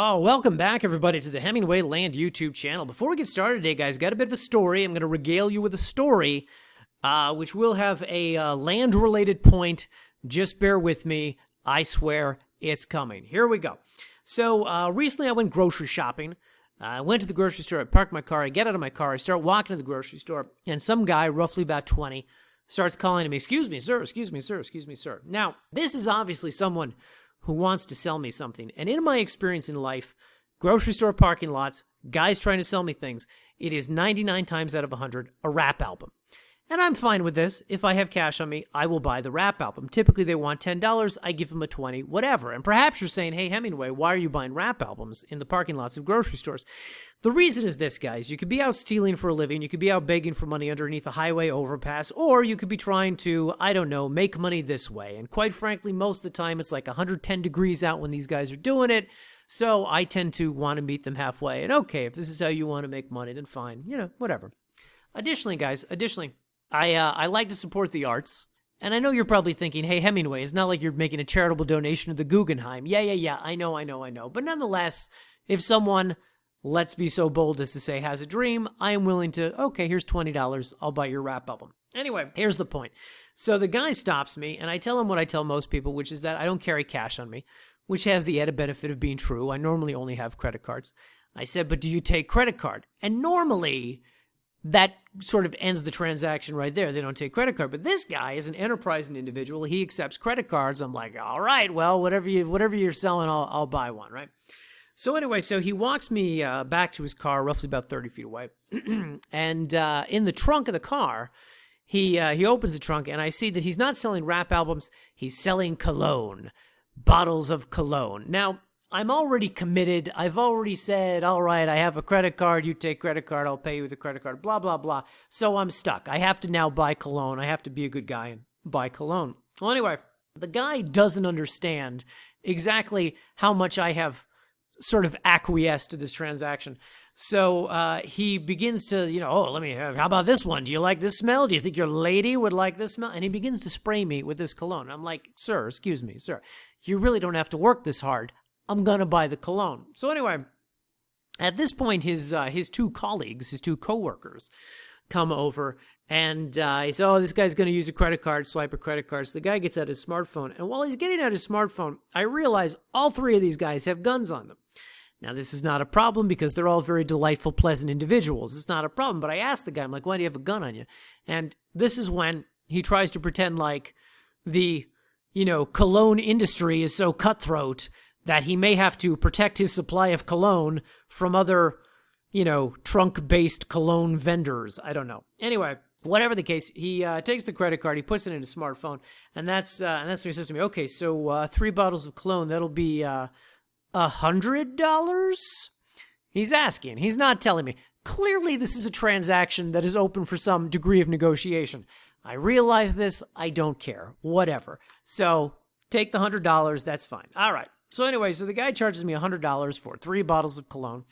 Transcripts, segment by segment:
Oh, welcome back, everybody, to the Hemingway Land YouTube channel. Before we get started today, guys, got a bit of a story. I'm going to regale you with a story, which will have a land-related point. Just bear with me. I swear it's coming. Here we go. So, recently I went grocery shopping. I went to the grocery store. I parked my car. I get out of my car. I start walking to the grocery store, and some guy, roughly about 20, starts calling to me, "Excuse me, sir. Excuse me, sir. Excuse me, sir." Now, this is obviously someone who wants to sell me something. And in my experience in life, grocery store parking lots, guys trying to sell me things, it is 99 times out of 100 a rap album. And I'm fine with this. If I have cash on me, I will buy the rap album. Typically, they want $10. I give them a 20, whatever. And perhaps you're saying, "Hey, Hemingway, why are you buying rap albums in the parking lots of grocery stores?" The reason is this, guys. You could be out stealing for a living. You could be out begging for money underneath a highway overpass. Or you could be trying to, I don't know, make money this way. And quite frankly, most of the time, it's like 110 degrees out when these guys are doing it. So I tend to want to meet them halfway. And okay, if this is how you want to make money, then fine. You know, whatever. Additionally, guys, I like to support the arts. And I know you're probably thinking, "Hey, Hemingway, it's not like you're making a charitable donation to the Guggenheim." Yeah, I know. But nonetheless, if someone, let's be so bold as to say, has a dream, I am willing to, okay, here's $20. I'll buy your rap album. Anyway, here's the point. So the guy stops me, and I tell him what I tell most people, which is that I don't carry cash on me, which has the added benefit of being true. I normally only have credit cards. I said, "But do you take credit card?" And normally, that sort of ends the transaction right there. They don't take credit card. But this guy is an enterprising individual. He accepts credit cards. I'm like, all right, well, whatever you're selling, I'll buy one, right? So anyway, so he walks me back to his car, roughly about 30 feet away. And in the trunk of the car, he opens the trunk, and I see that he's not selling rap albums. He's selling cologne, bottles of cologne. Now, I'm already committed. I've already said, all right, I have a credit card. You take credit card. I'll pay you with a credit card, blah, blah, blah. So I'm stuck. I have to now buy cologne. I have to be a good guy and buy cologne. Well, anyway, the guy doesn't understand exactly how much I have sort of acquiesced to this transaction. So he begins to, how about this one? Do you like this smell? Do you think your lady would like this smell? And he begins to spray me with this cologne. I'm like, "Sir, excuse me, sir. You really don't have to work this hard. I'm going to buy the cologne." So anyway, at this point, his two colleagues, his two coworkers, come over, and he says, "Oh, this guy's going to use a credit card, swipe a credit card." So the guy gets out his smartphone, and while he's getting out his smartphone, I realize all three of these guys have guns on them. Now, this is not a problem because they're all very delightful, pleasant individuals. It's not a problem, but I asked the guy, I'm like, "Why do you have a gun on you?" And this is when he tries to pretend like the, cologne industry is so cutthroat that he may have to protect his supply of cologne from other, trunk-based cologne vendors. I don't know. Anyway, whatever the case, he takes the credit card, he puts it in his smartphone, and that's when he says to me, "Okay, so 3 bottles of cologne, that'll be $100? He's asking. He's not telling me. Clearly, this is a transaction that is open for some degree of negotiation. I realize this. I don't care. Whatever. So take the $100. That's fine. All right. So anyway, so the guy charges me $100 for 3 bottles of cologne,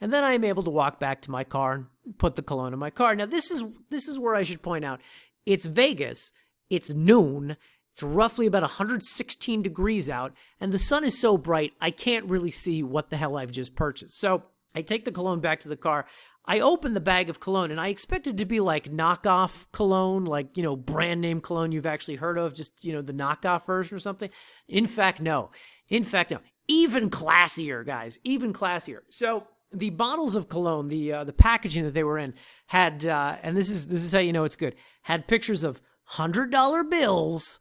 and then I am able to walk back to my car and put the cologne in my car. Now, this is where I should point out. It's Vegas. It's noon. It's roughly about 116 degrees out, and the sun is so bright, I can't really see what the hell I've just purchased. So I take the cologne back to the car. I open the bag of cologne, and I expected it to be like knockoff cologne, like, brand name cologne you've actually heard of, just, the knockoff version or something. In fact, no. Even classier, guys. Even classier. So the bottles of cologne, the packaging that they were in had, and this is how you know it's good, had pictures of $100 bills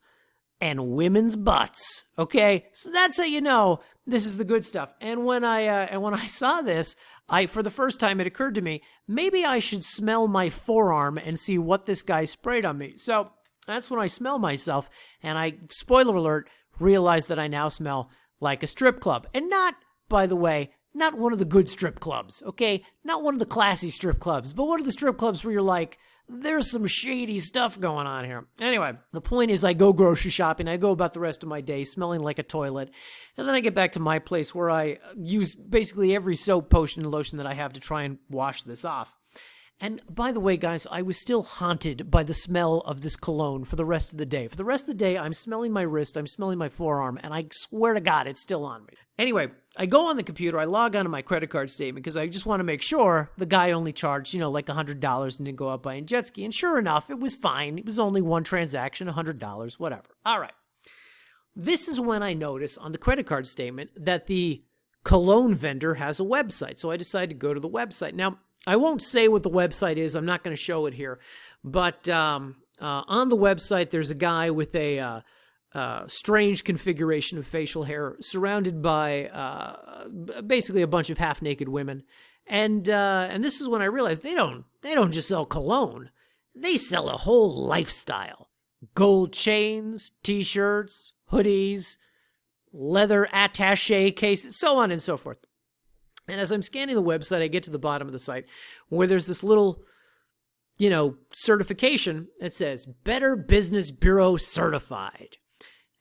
and women's butts. Okay, so that's how you know this is the good stuff. And when I saw this, for the first time, it occurred to me, maybe I should smell my forearm and see what this guy sprayed on me. So that's when I smell myself, and I, spoiler alert, realize that I now smell like a strip club. And not, by the way, not one of the good strip clubs, okay? Not one of the classy strip clubs, but one of the strip clubs where you're like, there's some shady stuff going on here. Anyway, the point is I go grocery shopping. I go about the rest of my day smelling like a toilet. And then I get back to my place where I use basically every soap, potion, and lotion that I have to try and wash this off. And by the way, guys, I was still haunted by the smell of this cologne for the rest of the day. For the rest of the day, I'm smelling my wrist, I'm smelling my forearm, and I swear to God, it's still on me. Anyway, I go on the computer, I log onto my credit card statement because I just want to make sure the guy only charged, like $100 and didn't go out buying jet ski. And sure enough, it was fine. It was only one transaction, $100, whatever. All right. This is when I notice on the credit card statement that the cologne vendor has a website. So I decided to go to the website. Now, I won't say what the website is. I'm not going to show it here. But on the website, there's a guy with a strange configuration of facial hair surrounded by basically a bunch of half-naked women. And this is when I realized they don't just sell cologne. They sell a whole lifestyle. Gold chains, T-shirts, hoodies, leather attaché cases, so on and so forth. And as I'm scanning the website, I get to the bottom of the site where there's this little, certification that says Better Business Bureau Certified.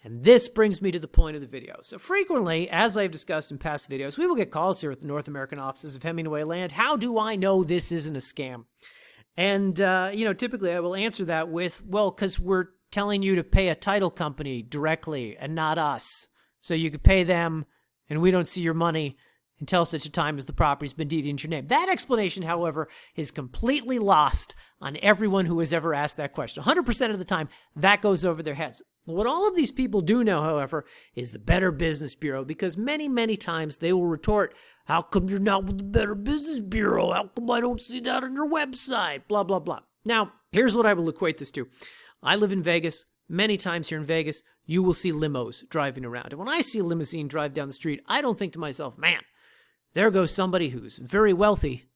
And this brings me to the point of the video. So frequently, as I've discussed in past videos, we will get calls here at the North American offices of Hemingway Land. How do I know this isn't a scam? And, typically I will answer that with, well, because we're telling you to pay a title company directly and not us. So you could pay them and we don't see your money until such a time as the property's been deeded into your name. That explanation, however, is completely lost on everyone who has ever asked that question. 100% of the time, that goes over their heads. What all of these people do know, however, is the Better Business Bureau, because many, many times they will retort, how come you're not with the Better Business Bureau? How come I don't see that on your website? Blah, blah, blah. Now, here's what I will equate this to. I live in Vegas. Many times here in Vegas, you will see limos driving around. And when I see a limousine drive down the street, I don't think to myself, man, there goes somebody who's very wealthy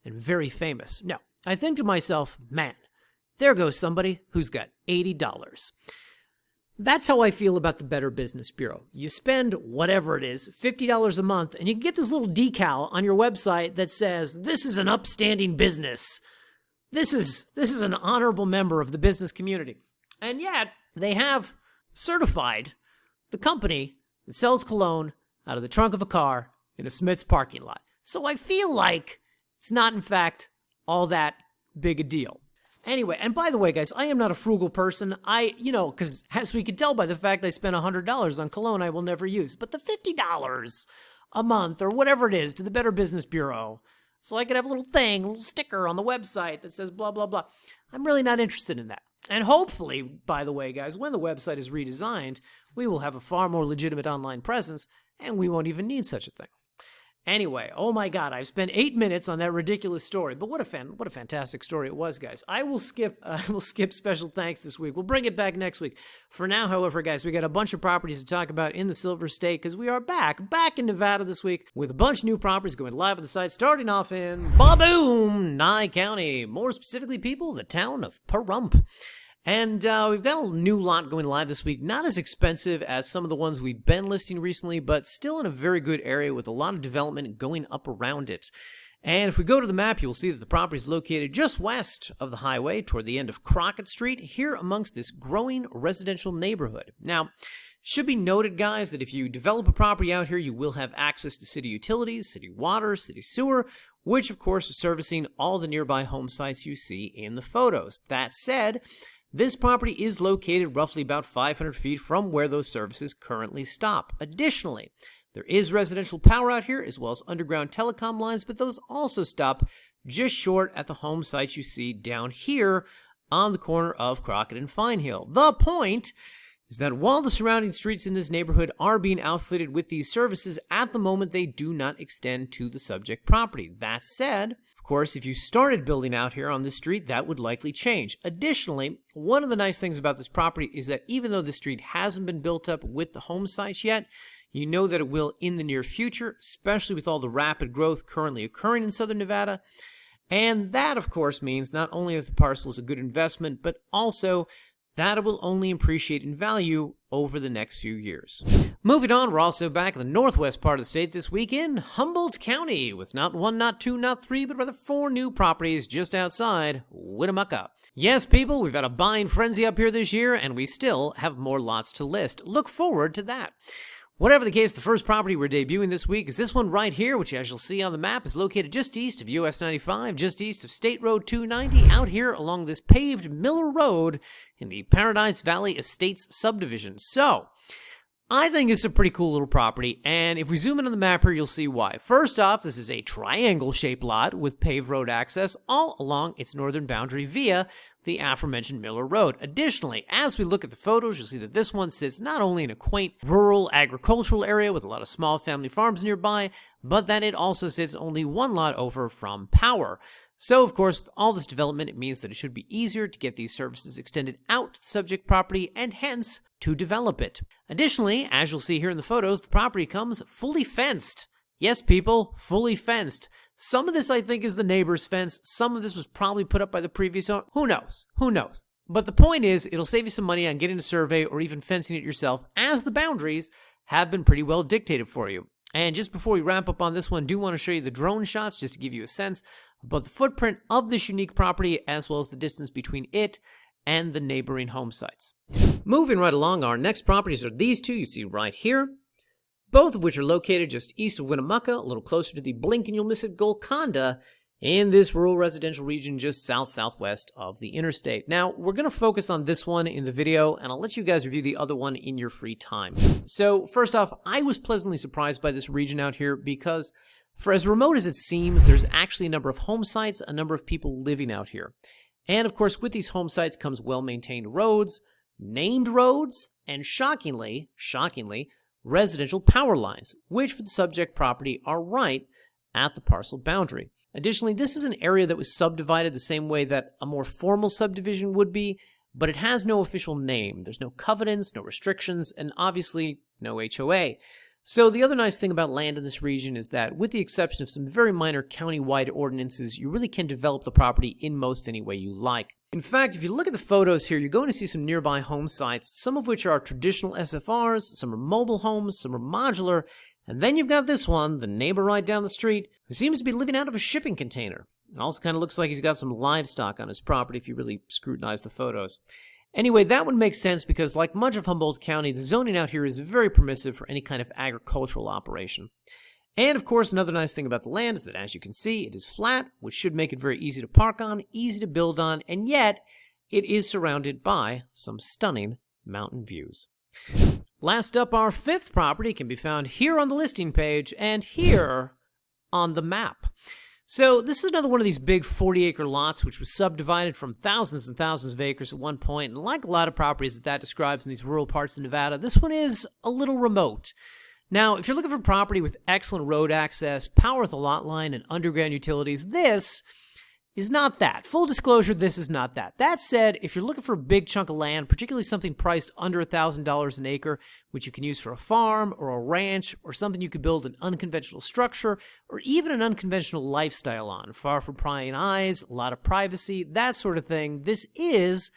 and very famous. No, I think to myself, man, there goes somebody who's got $80. That's how I feel about the Better Business Bureau. You spend whatever it is, $50 a month, and you get this little decal on your website that says, this is an upstanding business. This is an honorable member of the business community. And yet, they have certified the company that sells cologne out of the trunk of a car in a Smith's parking lot. So I feel like it's not, in fact, all that big a deal. Anyway, and by the way, guys, I am not a frugal person. Because as we can tell by the fact I spent $100 on cologne I will never use. But the $50 a month or whatever it is to the Better Business Bureau, so I could have a little sticker on the website that says blah, blah, blah. I'm really not interested in that. And hopefully, by the way, guys, when the website is redesigned, we will have a far more legitimate online presence, and we won't even need such a thing. Anyway, oh my God, I've spent 8 minutes on that ridiculous story, but what a fantastic story it was, guys. I will skip special thanks this week. We'll bring it back next week. For now, however, guys, we got a bunch of properties to talk about in the Silver State because we are back in Nevada this week with a bunch of new properties going live on the site, starting off in Baboom, Nye County. More specifically, people, the town of Pahrump. And we've got a new lot going live this week. Not as expensive as some of the ones we've been listing recently, but still in a very good area with a lot of development going up around it. And if we go to the map, you'll see that the property is located just west of the highway toward the end of Crockett Street, here amongst this growing residential neighborhood. Now, should be noted, guys, that if you develop a property out here, you will have access to city utilities, city water, city sewer, which, of course, are servicing all the nearby home sites you see in the photos. That said, this property is located roughly about 500 feet from where those services currently stop. Additionally, there is residential power out here as well as underground telecom lines, but those also stop just short at the home sites you see down here on the corner of Crockett and Fine Hill. The point is that while the surrounding streets in this neighborhood are being outfitted with these services, at the moment they do not extend to the subject property. That said, of course, if you started building out here on this street, that would likely change. Additionally, one of the nice things about this property is that even though the street hasn't been built up with the home sites yet, you know that it will in the near future, especially with all the rapid growth currently occurring in Southern Nevada. And that, of course, means not only that the parcel is a good investment, but also that it will only appreciate in value over the next few years. Moving on, we're also back in the northwest part of the state this week in Humboldt County with not one, not two, not three, but rather 4 new properties just outside Winnemucca. Yes, people, we've had a buying frenzy up here this year, and we still have more lots to list. Look forward to that. Whatever the case, the first property we're debuting this week is this one right here, which, as you'll see on the map, is located just east of US 95, just east of State Road 290, out here along this paved Miller Road in the Paradise Valley Estates subdivision. So, I think it's a pretty cool little property, and if we zoom in on the map here, you'll see why. First off, this is a triangle-shaped lot with paved road access all along its northern boundary via the aforementioned Miller Road. Additionally, as we look at the photos, you'll see that this one sits not only in a quaint rural agricultural area with a lot of small family farms nearby, but that it also sits only one lot over from power. So, of course, with all this development, it means that it should be easier to get these services extended out to the subject property and hence to develop it. Additionally, as you'll see here in the photos, the property comes fully fenced. Yes, people, fully fenced. Some of this, I think, is the neighbor's fence. Some of this was probably put up by the previous owner. Who knows? Who knows? But the point is, it'll save you some money on getting a survey or even fencing it yourself, as the boundaries have been pretty well dictated for you. And just before we wrap up on this one, I do want to show you the drone shots just to give you a sense of both the footprint of this unique property as well as the distance between it and the neighboring home sites. Moving right along, our next properties are these two you see right here, both of which are located just east of Winnemucca, a little closer to the blink and you'll miss it Golconda, in this rural residential region just southwest of the interstate. Now, we're going to focus on this one in the video, and I'll let you guys review the other one in your free time. So, first off, I was pleasantly surprised by this region out here because, for as remote as it seems, there's actually a number of home sites, a number of people living out here. And, of course, with these home sites comes well-maintained roads, named roads, and shockingly, residential power lines, which for the subject property are right at the parcel boundary. Additionally, this is an area that was subdivided the same way that a more formal subdivision would be, but it has no official name. There's no covenants, no restrictions, and obviously no HOA. So the other nice thing about land in this region is that, with the exception of some very minor county-wide ordinances, you really can develop the property in most any way you like. In fact, if you look at the photos here, you're going to see some nearby home sites, some of which are traditional SFRs, some are mobile homes, some are modular, and then you've got this one, the neighbor right down the street, who seems to be living out of a shipping container. It also kind of looks like he's got some livestock on his property if you really scrutinize the photos. Anyway, that would make sense because, like much of Humboldt County, the zoning out here is very permissive for any kind of agricultural operation. And, of course, another nice thing about the land is that, as you can see, it is flat, which should make it very easy to park on, easy to build on, and yet it is surrounded by some stunning mountain views. Last up, our fifth property can be found here on the listing page and here on the map. So this is another one of these big 40-acre lots, which was subdivided from thousands and thousands of acres at one point. And like a lot of properties that describes in these rural parts of Nevada, this one is a little remote. Now, if you're looking for property with excellent road access, power with a lot line, and underground utilities, this is not that. Full disclosure, this is not that. That said, if you're looking for a big chunk of land, particularly something priced under $1,000 an acre, which you can use for a farm or a ranch or something you could build an unconventional structure or even an unconventional lifestyle on, far from prying eyes, a lot of privacy, that sort of thing, this is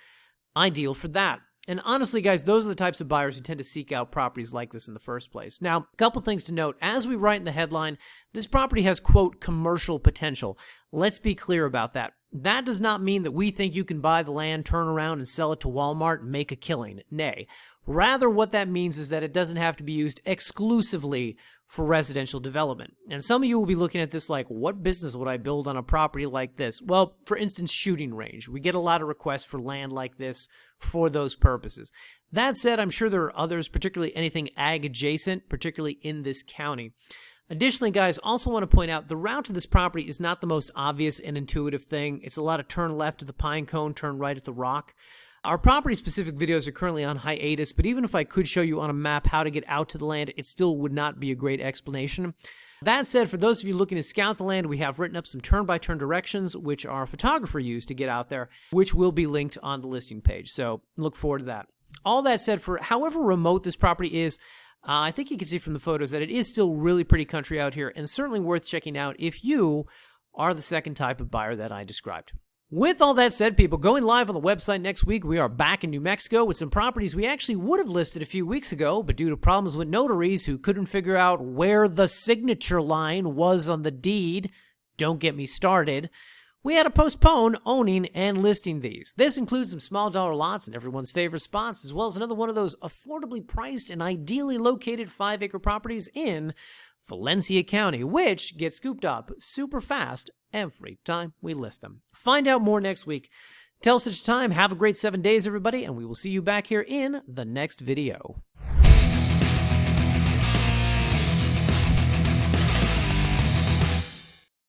ideal for that. And honestly, guys, those are the types of buyers who tend to seek out properties like this in the first place. Now, a couple things to note. As we write in the headline, this property has, quote, commercial potential. Let's be clear about that. That does not mean that we think you can buy the land, turn around, and sell it to Walmart and make a killing. Nay. Rather, what that means is that it doesn't have to be used exclusively for residential development. And some of you will be looking at this like, what business would I build on a property like this? Well, for instance, shooting range. We get a lot of requests for land like this for those purposes. That said, I'm sure there are others, particularly anything ag adjacent, particularly in this county. Additionally, guys, also want to point out the route to this property is not the most obvious and intuitive thing. It's a lot of turn left at the pine cone, turn right at the rock. Our property-specific videos are currently on hiatus, but even if I could show you on a map how to get out to the land, it still would not be a great explanation. That said, for those of you looking to scout the land, we have written up some turn-by-turn directions, which our photographer used to get out there, which will be linked on the listing page, so look forward to that. All that said, for however remote this property is, I think you can see from the photos that it is still really pretty country out here, and certainly worth checking out if you are the second type of buyer that I described. With all that said, people, going live on the website next week, we are back in New Mexico with some properties we actually would have listed a few weeks ago, but due to problems with notaries who couldn't figure out where the signature line was on the deed, don't get me started, we had to postpone owning and listing these. This includes some small dollar lots in everyone's favorite spots, as well as another one of those affordably priced and ideally located 5-acre properties in Valencia County, which get scooped up super fast every time we list them. Find out more next week. Till such time, have a great 7 days, everybody, and we will see you back here in the next video.